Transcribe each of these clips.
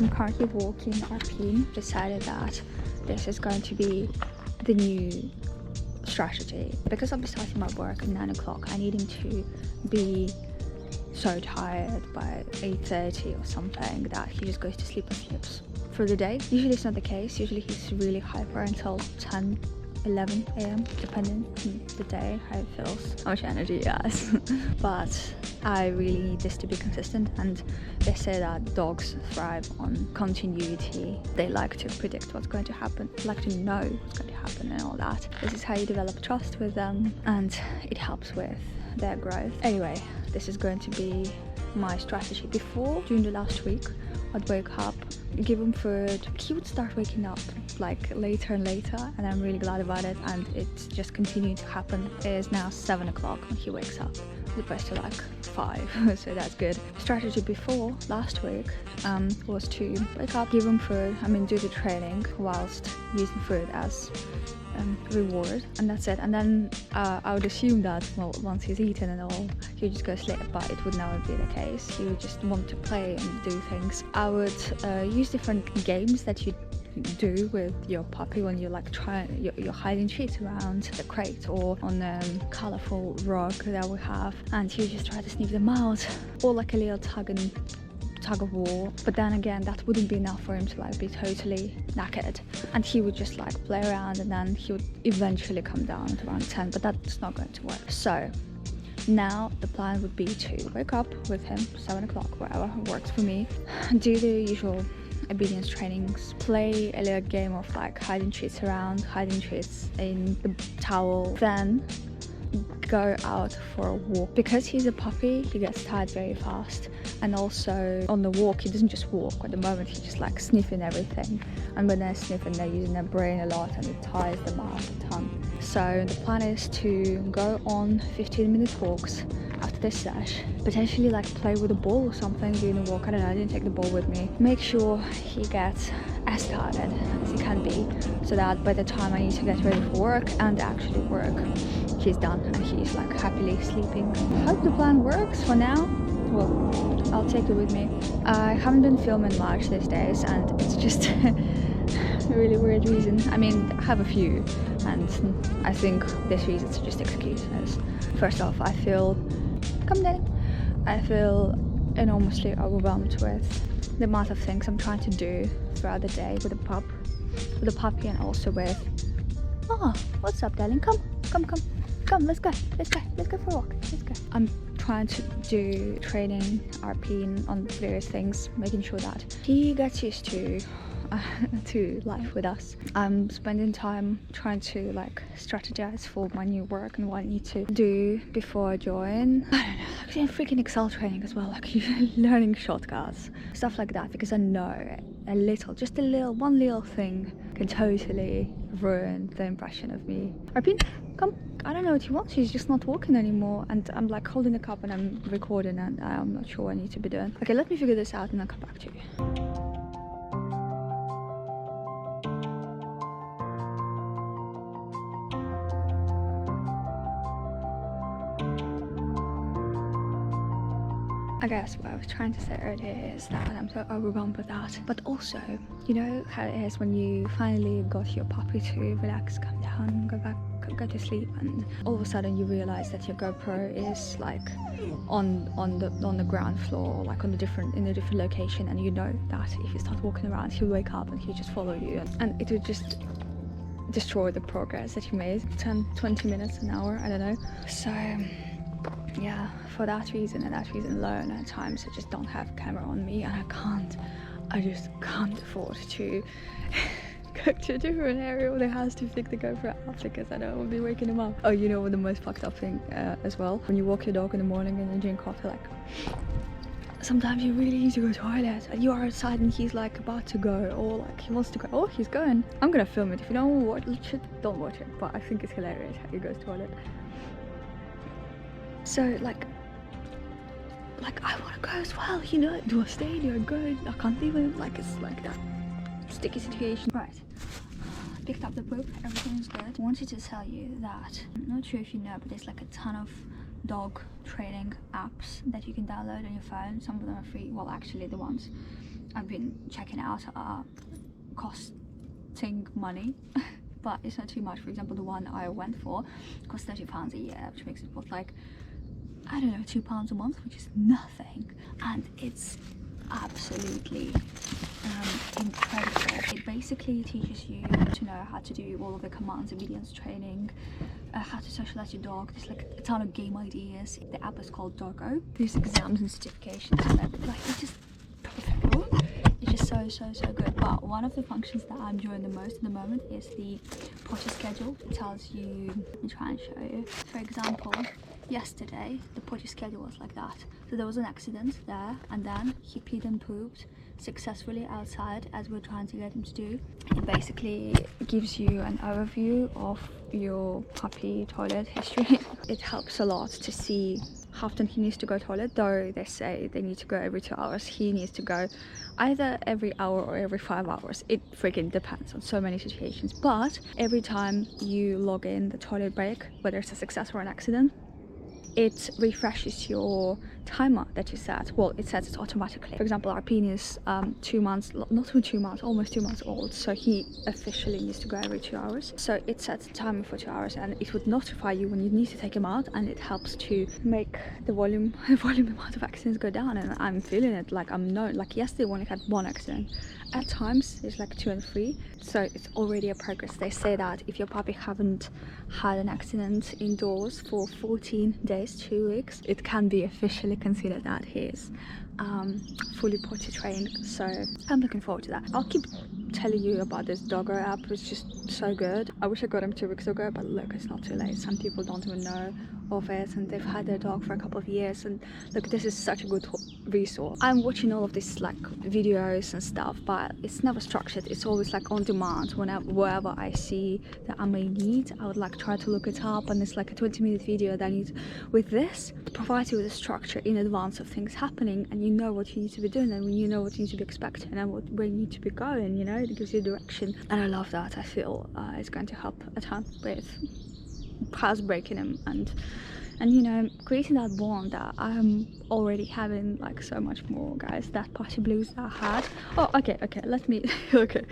I'm currently walking Arpine. Decided that this is going to be the new strategy. Because I'll be starting my work at 9 o'clock, I needing to be so tired by 8:30 or something that he just goes to sleep and sleeps for the day. Usually it's not the case. Usually he's really hyper until 10, 11 a.m. depending on the day, how it feels, how much energy he has. But I really need this to be consistent, and they say that dogs thrive on continuity. They like to predict what's going to happen, like to know what's going to happen and all that. This is how you develop trust with them, and it helps with their growth. Anyway, this is going to be my strategy. Before, during the last week, I'd wake up, give him food. He would start waking up like later and later, and I'm really glad about it, and it's just continuing to happen. It is now 7 o'clock when he wakes up, as opposed to like 5, so that's good. Strategy before, last week, was to wake up, give him food, do the training whilst using food as reward, and that's it. And then I would assume that, well, once he's eaten and all, he would just go sleep, but it would never be the case. He would just want to play and do things. I would use different games that you do with your puppy when you're like you're hiding treats around the crate or on a colorful rug that we have, and he would just try to sniff them out, or like a little tug of war. But then again, that wouldn't be enough for him to like be totally knackered, and he would just like play around, and then he would eventually come down at around 10, but that's not going to work. So now the plan would be to wake up with him 7 o'clock, wherever works for me, do the usual obedience trainings, play a little game of like hiding treats around, hiding treats in the towel, then go out for a walk. Because he's a puppy, he gets tired very fast, and also on the walk he doesn't just walk. At the moment he's just like sniffing everything, and when they're sniffing they're using their brain a lot, and it tires them out a ton. So the plan is to go on 15-minute walks after this sesh, potentially like play with a ball or something during the walk. I don't know, I didn't take the ball with me. Make sure he gets as tired as he can be, so that by the time I need to get ready for work and actually work, he's done and he's like happily sleeping. Hope the plan works for now. Well, I'll take it with me. I haven't been filming much these days, and it's just a really weird reason. I have a few, and I think this reason's just excuses. First off, I feel enormously overwhelmed with the amount of things I'm trying to do throughout the day with the puppy, and also with, what's up, darling? Come, let's go for a walk. Let's go. I'm trying to do training Arpine on various things, making sure that he gets used to life with us. I'm spending time trying to like strategize for my new work and what I need to do before I join. I don't know, like freaking Excel training as well, like learning shortcuts, stuff like that, because I know one little thing can totally ruin the impression of me. Arpine, come. I don't know what he wants. He's just not walking anymore, and I'm like holding the cup and I'm recording, and I'm not sure what I need to be doing. Okay, let me figure this out and I'll come back to you. I guess what I was trying to say earlier is that I'm so overwhelmed with that. But also, you know how it is when you finally got your puppy to relax, calm down, go to sleep, and all of a sudden you realize that your GoPro is like on the ground floor, like in a different location, and you know that if you start walking around he'll wake up and he'll just follow you, and it would just destroy the progress that you made 10-20 minutes, an hour, I don't know. So yeah, for that reason and that reason alone, at times I just don't have camera on me, and I just can't afford to go to a different area where they has to pick the GoPro up, because I know I will be waking him up. Oh, you know what the most fucked up thing as well? When you walk your dog in the morning and you drink coffee, like sometimes you really need to go to the toilet and you are outside and he's like about to go, or like he wants to go, he's going. I'm gonna film it. If you don't watch it, don't watch it, but I think it's hilarious how he goes to the toilet. So like I want to go as well, you know. Do I stay? Do I go? I can't even, like, it's like that sticky situation. Right, picked up the poop, everything is good. I wanted to tell you that, I'm not sure if you know, but there's like a ton of dog training apps that you can download on your phone. Some of them are free, well actually the ones I've been checking out are costing money. But it's not too much. For example, the one I went for cost £30 a year, which makes it worth like, I don't know, £2 a month, which is nothing. And it's absolutely incredible. It basically teaches you to know how to do all of the commands, obedience training, how to socialize your dog. There's like a ton of game ideas. The app is called Doggo. There's exams and certifications and everything. Like, it's just perfect. It's just so good. But one of the functions that I'm enjoying the most at the moment is the potty schedule. It tells you, let me try and show you. For example, yesterday the potty schedule was like that. So there was an accident there, and then he peed and pooped successfully outside, as we're trying to get him to do. It basically gives you an overview of your puppy toilet history. It helps a lot to see how often he needs to go to toilet, though they say they need to go every 2 hours. He needs to go either every hour or every 5 hours. It freaking depends on so many situations. But every time you log in the toilet break, whether it's a success or an accident, it refreshes your timer that you set. Well, it sets it automatically. For example, Arpine is 2 months, not even 2 months, almost 2 months old, so he officially needs to go every 2 hours. So it sets a timer for 2 hours, and it would notify you when you need to take him out, and it helps to make the volume amount of accidents go down. And I'm feeling it. Like, I'm known, like yesterday we only had 1 accident. At times it's like 2 and 3, so it's already a progress. They say that if your puppy haven't had an accident indoors for 14 days, 2 weeks, it can be officially considered that he is fully potty trained. So I'm looking forward to that. I'll keep telling you about this Doggo app. It's just so good. I wish I got him 2 weeks ago, but look, it's not too late. Some people don't even know of it, and they've had their dog for a couple of years, and look, this is such a good resource. I'm watching all of these like videos and stuff, but it's never structured. It's always like on demand. Wherever I see that I may need, I would like try to look it up, and it's like a 20-minute video that I need. With this, it provides you with a structure in advance of things happening, and you know what you need to be doing, and when you know what you need to be expecting and where you need to be going, you know, it gives you direction. And I love that. I feel it's going to help a ton with housebreaking him and you know, creating that bond that I'm already having, like, so much more, guys. That potty blues that I had. Oh, okay, let me okay,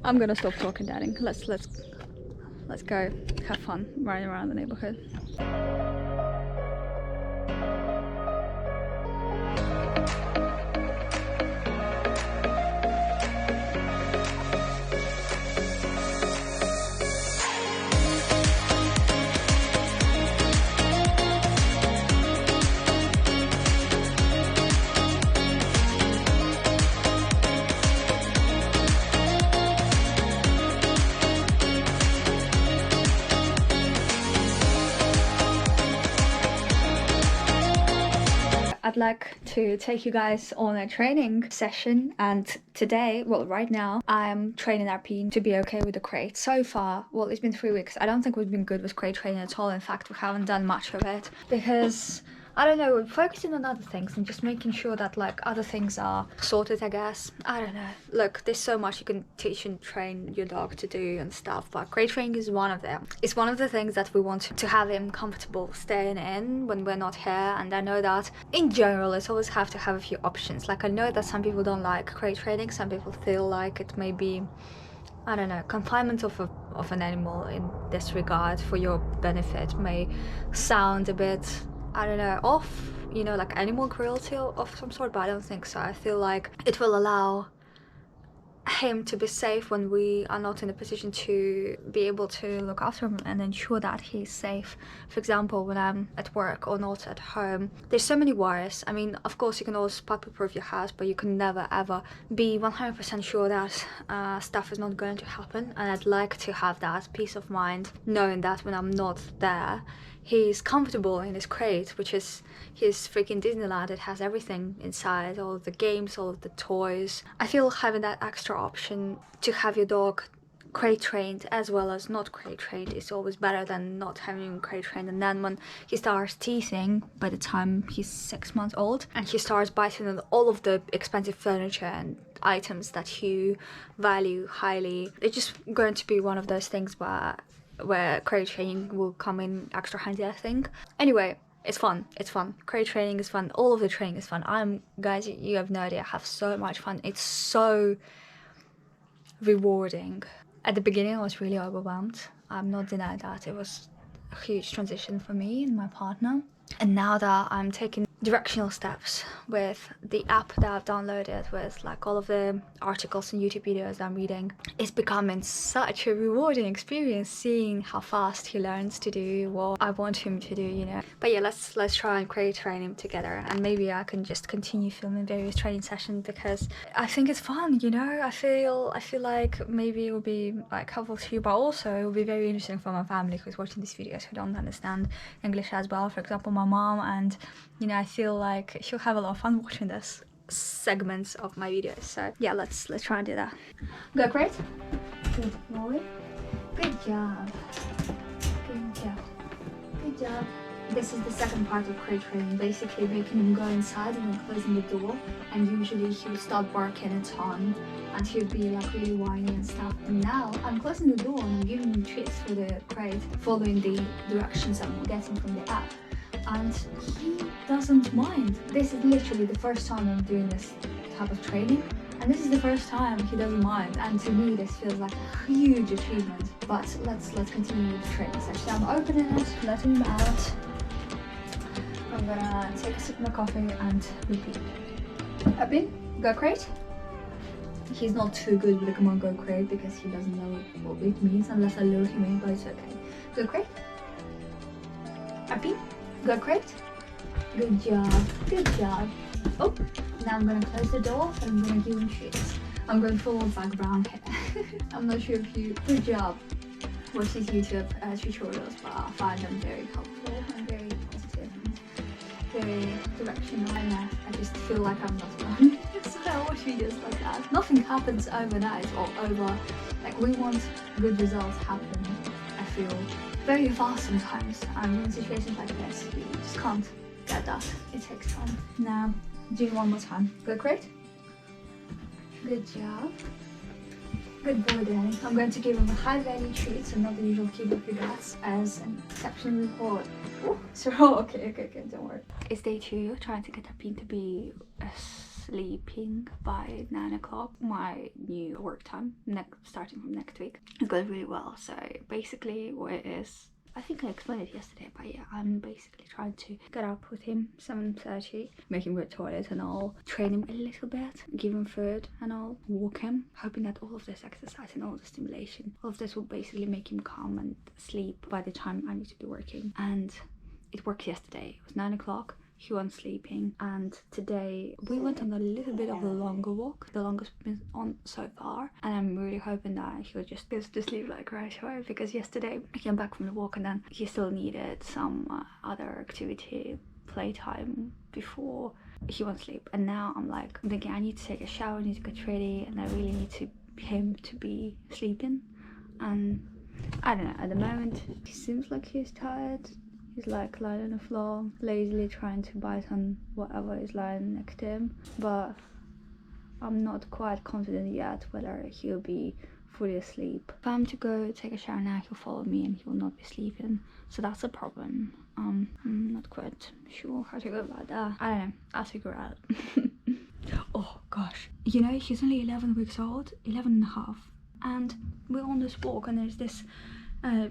I'm gonna stop talking, darling. Let's go have fun running around the neighborhood. I'd like to take you guys on a training session, and today, well, right now, I'm training Arpine to be okay with the crate. So far, well, it's been 3 weeks. I don't think we've been good with crate training at all. In fact, we haven't done much of it because, I don't know, we're focusing on other things and just making sure that, like, other things are sorted, I guess. I don't know. Look, there's so much you can teach and train your dog to do and stuff, but crate training is one of them. It's one of the things that we want to have him comfortable staying in when we're not here. And I know that in general, it's always have to have a few options. Like, I know that some people don't like crate training. Some people feel like it may be, I don't know, confinement of an animal in this regard for your benefit may sound a bit, I don't know, off, you know, like animal cruelty of some sort, but I don't think so. I feel like it will allow him to be safe when we are not in a position to be able to look after him and ensure that he's safe. For example, when I'm at work or not at home, there's so many worries. I mean, of course you can always puppy-proof your house, but you can never ever be 100% sure that stuff is not going to happen. And I'd like to have that peace of mind knowing that when I'm not there, he's comfortable in his crate, which is his freaking Disneyland. It has everything inside, all of the games, all of the toys. I feel having that extra option to have your dog crate trained as well as not crate trained is always better than not having him crate trained. And then when he starts teething by the time he's 6 months old and he starts biting on all of the expensive furniture and items that you value highly, it's just going to be one of those things where crate training will come in extra handy, I think. Anyway, It's fun. It's fun. Crate training is fun. All of the training is fun. Guys, you have no idea. I have so much fun. It's so rewarding. At the beginning, I was really overwhelmed. I'm not denying that. It was a huge transition for me and my partner. And now that I'm taking directional steps with the app that I've downloaded, with like all of the articles and YouTube videos that I'm reading, it's becoming such a rewarding experience seeing how fast he learns to do what I want him to do, you know. But yeah, let's try and create training together, and maybe I can just continue filming various training sessions because I think it's fun, you know. I feel like maybe it will be like helpful to you, but also it will be very interesting for my family who's watching these videos who don't understand English as well. For example, my mom, and you know, I feel like she'll have a lot of fun watching this segments of my videos. So yeah, let's try and do that. Go great. Good boy. Good job. Good job. Good job. This is the second part of crate training, basically making him go inside and then closing the door, and usually he would start barking a ton and he would be like really whiny and stuff. And now I'm closing the door and I'm giving him treats for the crate, following the directions I'm getting from the app, and he doesn't mind. This is literally the first time I'm doing this type of training, and this is the first time he doesn't mind, and to me this feels like a huge achievement. But let's continue with the training session. I'm opening it, letting him out. I'm gonna take a sip of my coffee and repeat. Arpine, go crate. He's not too good with the command go crate because he doesn't know what it means unless I lure him in, but it's okay. Go crate. Arpine, go crate. Good job. Good job. Oh, now I'm gonna close the door and I'm gonna give him treats. I'm going full Zach Brown here. I'm not sure if you. Good job. Watch these YouTube tutorials, but I find them very helpful and very positive and very directional. And I just feel like I'm not alone. So I watch videos like that. Nothing happens overnight or over. Like, we want good results happen, I feel, very fast sometimes. And in situations like this, you just can't get that. It takes time. Now, do it one more time. Go crate. Good job. Good boy, Danny. I'm going to give him a high value treat, so not the usual kibble he gets, as an exceptional reward. Oh, so okay, don't worry. It's day 2, trying to get Arpine to be sleeping by 9 o'clock, my new work time, starting from next week. It's going really well. So basically what it is, I think I explained it yesterday, but yeah, I'm basically trying to get up with him 7:30, make him go to the toilet and all, train him a little bit, give him food and all, walk him, hoping that all of this exercise and all the stimulation, all of this will basically make him calm and sleep by the time I need to be working. And it worked yesterday. It was 9 o'clock. He wasn't sleeping, and today we went on a little bit of a longer walk, the longest we've been on so far, and I'm really hoping that he'll just go to sleep like right away, because yesterday I came back from the walk and then he still needed some other activity, playtime, before he won't sleep. And now I'm thinking I need to take a shower, I need to get ready, and I really need him to be sleeping. And I don't know, at the moment he seems like he's tired. He's like lying on the floor, lazily trying to bite on whatever is lying next to him. But I'm not quite confident yet whether he'll be fully asleep. If I'm to go take a shower now, he'll follow me and he will not be sleeping. So that's a problem. I'm not quite sure how to go about that. I don't know, I'll figure out. Oh gosh. You know, he's only 11 weeks old, 11 and a half. And we're on this walk and there's this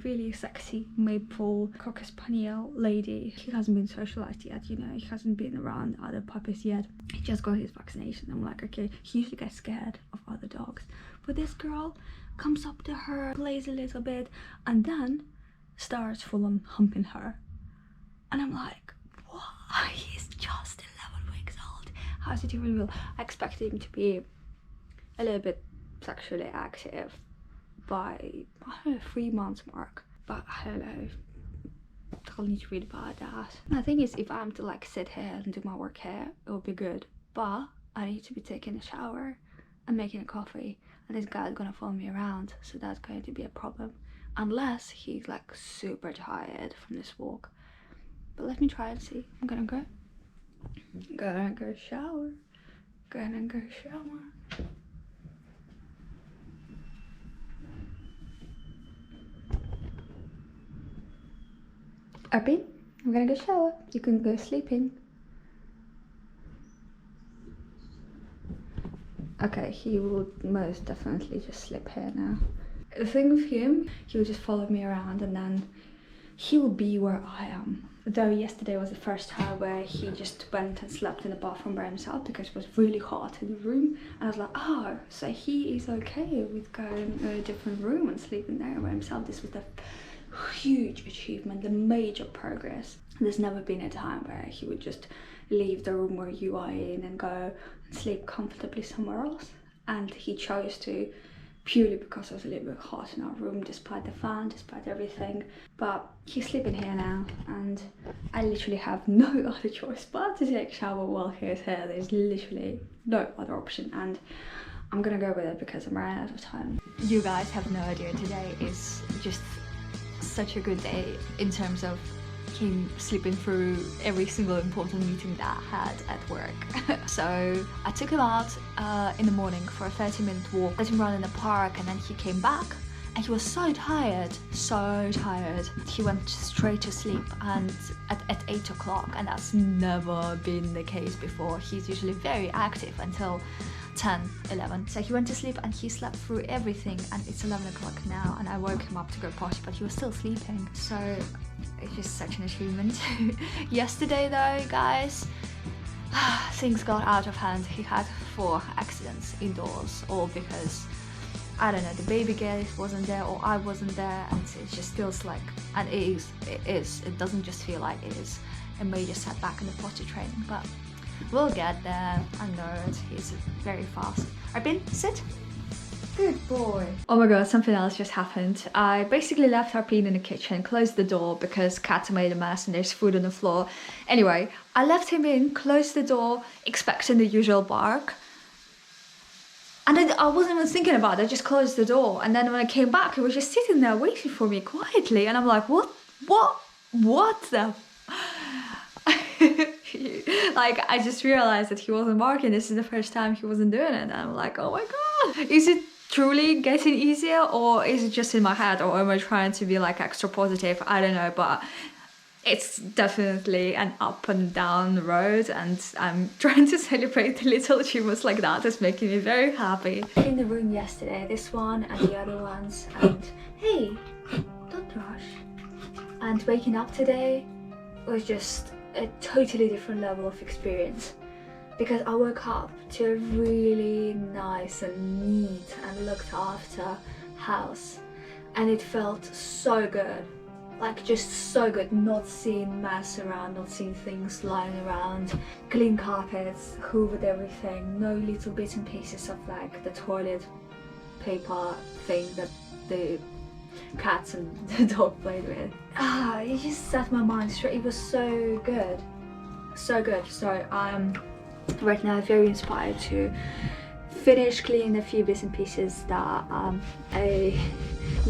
really sexy maple cocker spaniel lady. He hasn't been socialized yet, you know, he hasn't been around other puppies yet. He just got his vaccination. I'm like, okay, he usually gets scared of other dogs, but this girl comes up to her, plays a little bit, and then starts full on humping her. And I'm like, what? He's just 11 weeks old. How's it even real? I expected him to be a little bit sexually active by, I don't know, 3 months mark, but I don't know, I'll need to read about that. And the thing is, if I'm to like sit here and do my work here, it will be good, but I need to be taking a shower and making a coffee, and this guy's gonna follow me around, so that's going to be a problem, unless he's like super tired from this walk. But let me try and see. I'm gonna go shower, gonna go shower. Arpine, I'm gonna go shower. You can go sleeping. Okay, he will most definitely just sleep here now. The thing with him, he will just follow me around and then he will be where I am. Though yesterday was the first time where he just went and slept in the bathroom by himself because it was really hot in the room. And I was like, oh, so he is okay with going in a different room and sleeping there by himself. This was the huge achievement, the major progress. There's never been a time where he would just leave the room where you are in and go and sleep comfortably somewhere else. And he chose to, purely because it was a little bit hot in our room, despite the fan, despite everything. But he's sleeping here now, and I literally have no other choice but to take a shower while he's here. There's literally no other option, and I'm gonna go with it because I'm running out of time. You guys have no idea, today is just such a good day in terms of him sleeping through every single important meeting that I had at work. So I took him out in the morning for a 30-minute walk, let him run in the park, and then he came back and he was so tired. He went straight to sleep and at 8 o'clock, and that's never been the case before. He's usually very active until 10, 11. So he went to sleep and he slept through everything, and it's 11 o'clock now and I woke him up to go potty, but he was still sleeping. So it's just such an achievement. Yesterday though, guys, things got out of hand. He had 4 accidents indoors, all because, I don't know, the baby gate wasn't there or I wasn't there, and it just feels like, and it doesn't just feel like it is a major setback in the potty training, but we'll get there. I know it. He's very fast. Arpine, sit. Good boy. Oh my god, something else just happened. I basically left Arpine in the kitchen, closed the door because cats made a mess and there's food on the floor. Anyway, I left him in, closed the door, expecting the usual bark. And then I wasn't even thinking about it, I just closed the door. And then when I came back, he was just sitting there waiting for me quietly. And I'm like, what the... Like, I just realized that he wasn't barking. This is the first time he wasn't doing it, and I'm like, oh my god, is it truly getting easier, or is it just in my head, or am I trying to be like extra positive? I don't know, but it's definitely an up and down road, and I'm trying to celebrate the little achievements like that. It's making me very happy. In the room yesterday, this one and the other ones, and hey, don't rush. And waking up today was just a totally different level of experience, because I woke up to a really nice and neat and looked after house, and it felt so good, like just so good, not seeing mess around, not seeing things lying around, clean carpets, hoovered everything, no little bits and pieces of like the toilet paper thing that the cats and the dog played with. It just set my mind straight. It was so good, so good. So I'm right now very inspired to finish cleaning a few bits and pieces that a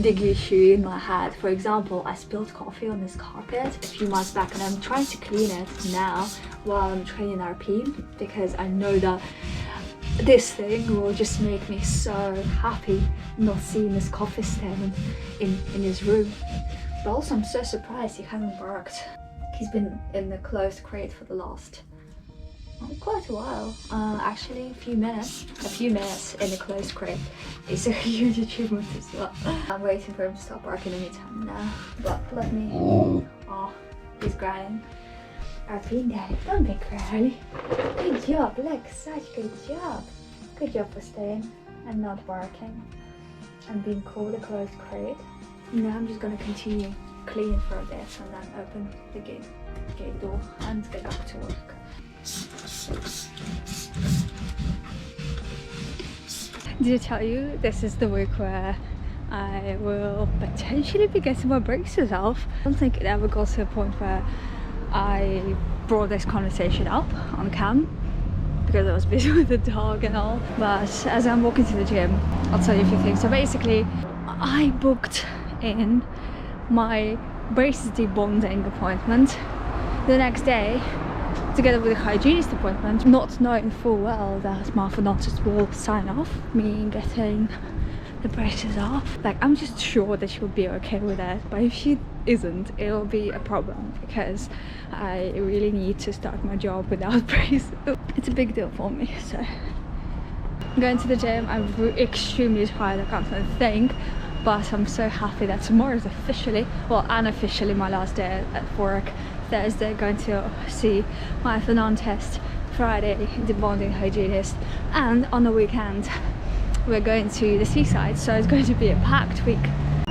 big issue in my head. For example, I spilled coffee on this carpet a few months back, and I'm trying to clean it now while I'm training Arpine, because I know that this thing will just make me so happy not seeing this coffee stain in his room. But also I'm so surprised he hasn't barked. He's been in the closed crate for the last quite a while. Actually a few minutes in the closed crate is a huge achievement as well. I'm waiting for him to stop barking anytime now, but let me... Oh, he's crying. Arpine, Daddy, don't be crying. Good job, look, such good job. Good job for staying and not barking and being cool, the closed crate. Now I'm just gonna continue cleaning for a bit and then open the gate door and get back to work. Did I tell you this is the week where I will potentially be getting my braces off? I don't think it ever got to a point where I brought this conversation up on cam because I was busy with the dog and all. But as I'm walking to the gym, I'll tell you a few things. So basically, I booked in my braces debonding appointment the next day, together with a hygienist appointment, not knowing full well that my orthodontist will sign off me getting the braces off. Like, I'm just sure that she'll be okay with that, but if she isn't, it'll be a problem because I really need to start my job without braces. It's a big deal for me. So I'm going to the gym. I'm extremely tired, I can't even think, but I'm so happy that tomorrow is officially, well, unofficially my last day at work. Thursday going to see my F&on test, Friday the bonding hygienist, and on the weekend we're going to the seaside, so it's going to be a packed week.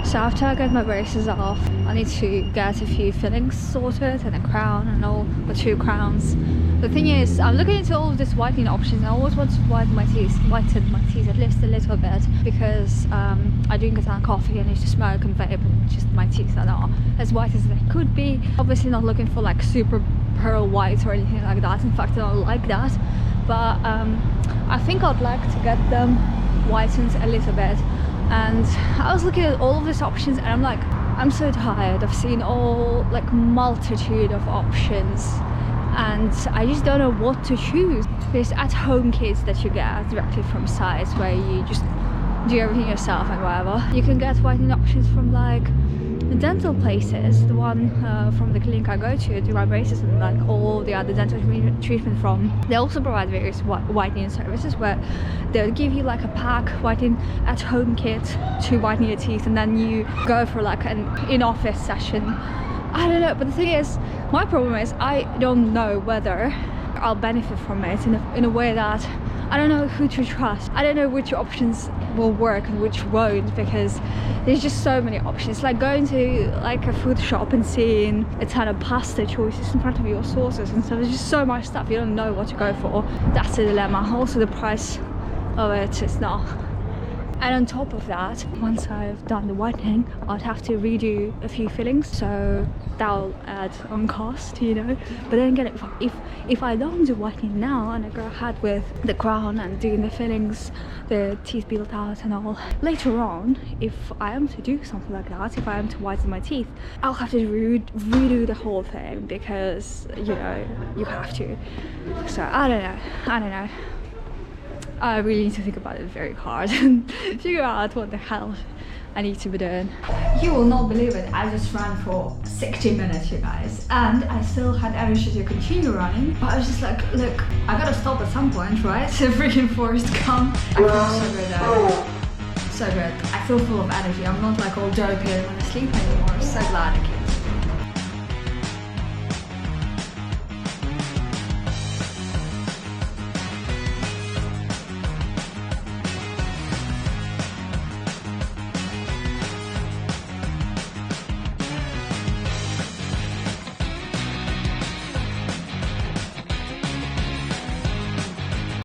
So after I get my braces off, I need to get a few fillings sorted and a crown and all, or 2 crowns. The thing is, I'm looking into all of these whitening options. I always want to whiten my teeth at least a little bit, because I drink a ton of coffee and I used to smoke and vape, and just my teeth are not as white as they could be. Obviously not looking for like super pearl white or anything like that. In fact, I don't like that. But I think I'd like to get them whitened a little bit. And I was looking at all of these options and I'm like, I'm so tired. I've seen all like multitude of options and I just don't know what to choose. There's at-home kits that you get directly from sites where you just do everything yourself and whatever. You can get whitening options from like dental places. The one from the clinic I go to do my braces and like all the other dental treatment from. They also provide various whitening services where they'll give you like a pack whitening at home kit to whiten your teeth, and then you go for like an in-office session. I don't know, but the thing is, my problem is I don't know whether I'll benefit from it in a way that I don't know who to trust. I don't know which options will work and which won't, because there's just so many options. It's like going to like a food shop and seeing a ton of pasta choices in front of you, or sauces and stuff. There's just so much stuff, you don't know what to go for. That's the dilemma. Also the price of it is not. And on top of that, once I've done the whitening, I'd have to redo a few fillings, so that'll add on cost, you know. But then again, if I don't do whitening now and I go ahead with the crown and doing the fillings, the teeth built out and all, later on, if I am to do something like that, if I am to whiten my teeth, I'll have to redo the whole thing, because, you know, you have to. So I don't know. I really need to think about it very hard and figure out what the hell I need to be doing. You will not believe it, I just ran for 60 minutes, you guys, and I still had energy to continue running, but I was just like, look, I gotta stop at some point, right? The freaking Forrest Gump. I feel so good though. So good. I feel full of energy. I'm not like all dopey and want to sleep anymore. I'm so glad I came.